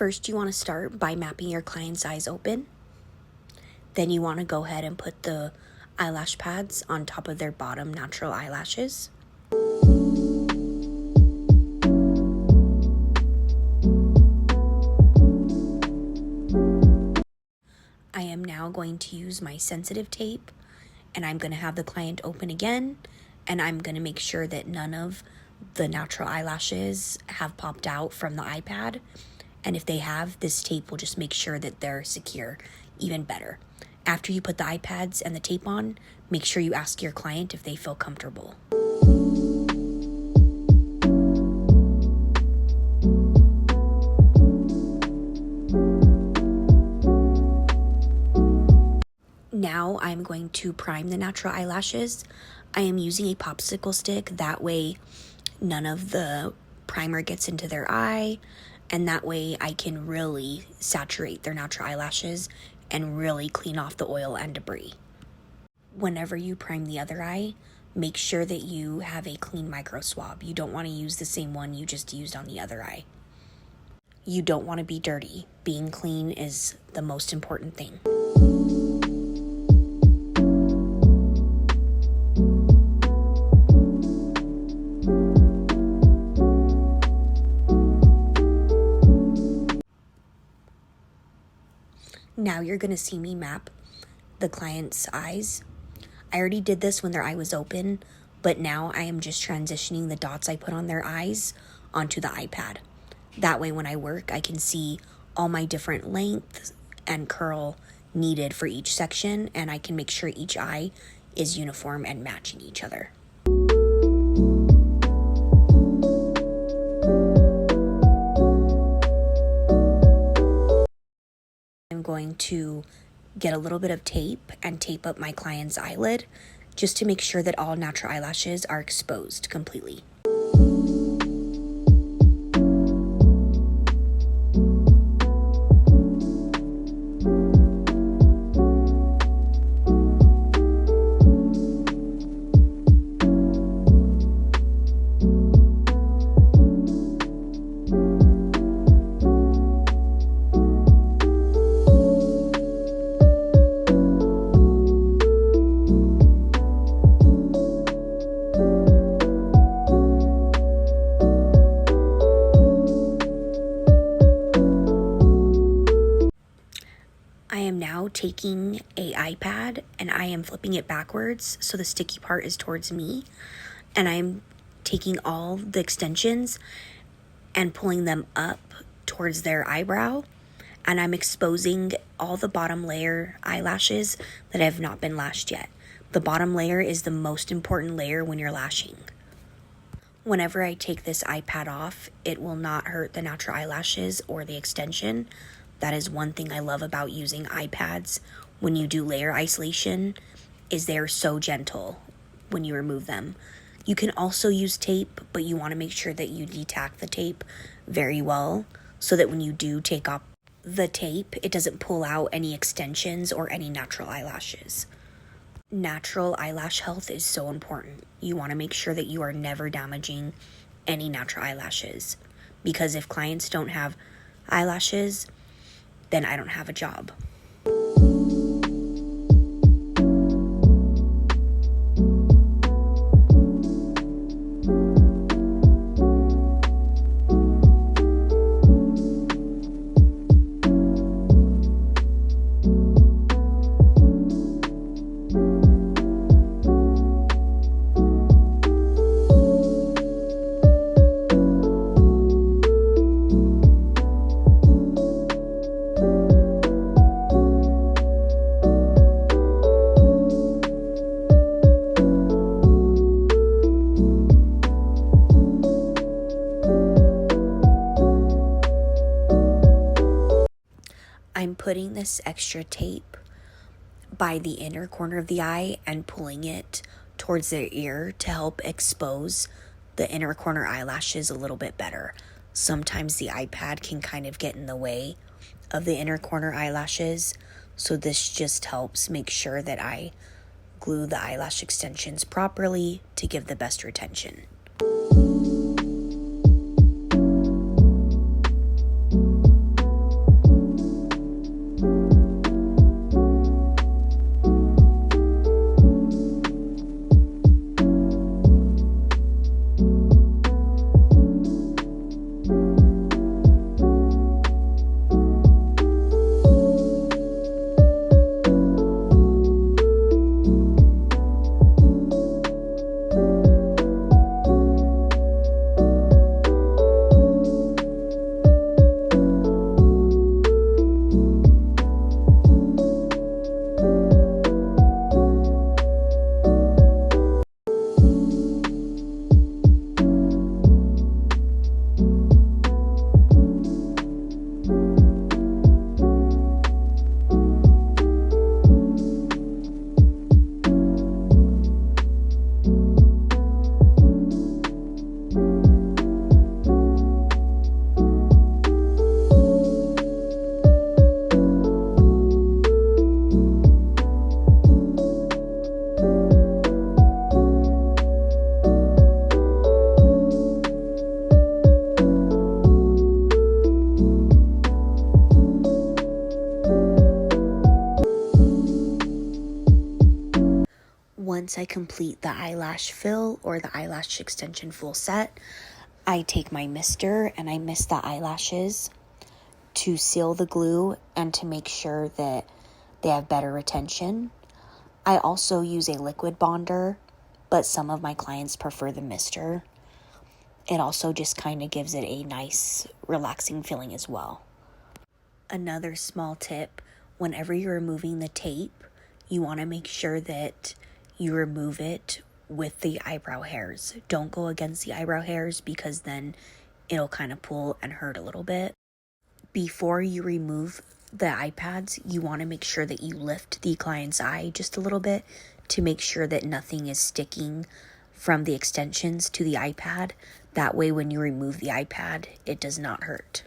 First, you want to start by mapping your client's eyes open. Then you want to go ahead and put the eyelash pads on top of their bottom natural eyelashes. I am now going to use my sensitive tape, and I'm going to have the client open again, and I'm going to make sure that none of the natural eyelashes have popped out from the iPad. And if they have, this tape will just make sure that they're secure even better. After you put the iPads and the tape on, make sure you ask your client if they feel comfortable. Now I'm going to prime the natural eyelashes. I am using a popsicle stick, that way none of the primer gets into their eye, and that way I can really saturate their natural eyelashes and really clean off the oil and debris. Whenever you prime the other eye, make sure that you have a clean micro swab. You don't want to use the same one you just used on the other eye. You don't want to be dirty. Being clean is the most important thing. Now you're going to see me map the client's eyes. I already did this when their eye was open, but now I am just transitioning the dots I put on their eyes onto the iPad. That way when I work, I can see all my different lengths and curl needed for each section, and I can make sure each eye is uniform and matching each other. I'm going to get a little bit of tape and tape up my client's eyelid just to make sure that all natural eyelashes are exposed completely. I am now taking a iPad and I am flipping it backwards so the sticky part is towards me, and I'm taking all the extensions and pulling them up towards their eyebrow, and I'm exposing all the bottom layer eyelashes that have not been lashed yet. The bottom layer is the most important layer when you're lashing. Whenever I take this iPad off, it will not hurt the natural eyelashes or the extension. That is one thing I love about using iPads when you do layer isolation, is they are so gentle when you remove them. You can also use tape, but you want to make sure that you detack the tape very well so that when you do take off the tape, it doesn't pull out any extensions or any natural eyelashes. Natural eyelash health is so important. You want to make sure that you are never damaging any natural eyelashes, because if clients don't have eyelashes, then I don't have a job. I'm putting this extra tape by the inner corner of the eye and pulling it towards their ear to help expose the inner corner eyelashes a little bit better. Sometimes the iPad can kind of get in the way of the inner corner eyelashes, so this just helps make sure that I glue the eyelash extensions properly to give the best retention. once I complete the eyelash fill or the eyelash extension full set, I take my mister and I mist the eyelashes to seal the glue and to make sure that they have better retention. I also use a liquid bonder, but some of my clients prefer the mister. It also just kind of gives it a nice, relaxing feeling as well. Another small tip, whenever you're removing the tape, you want to make sure that you remove it with the eyebrow hairs. Don't go against the eyebrow hairs because then it'll kind of pull and hurt a little bit. Before you remove the iPads, you want to make sure that you lift the client's eye just a little bit to make sure that nothing is sticking from the extensions to the iPad. That way, when you remove the iPad, it does not hurt.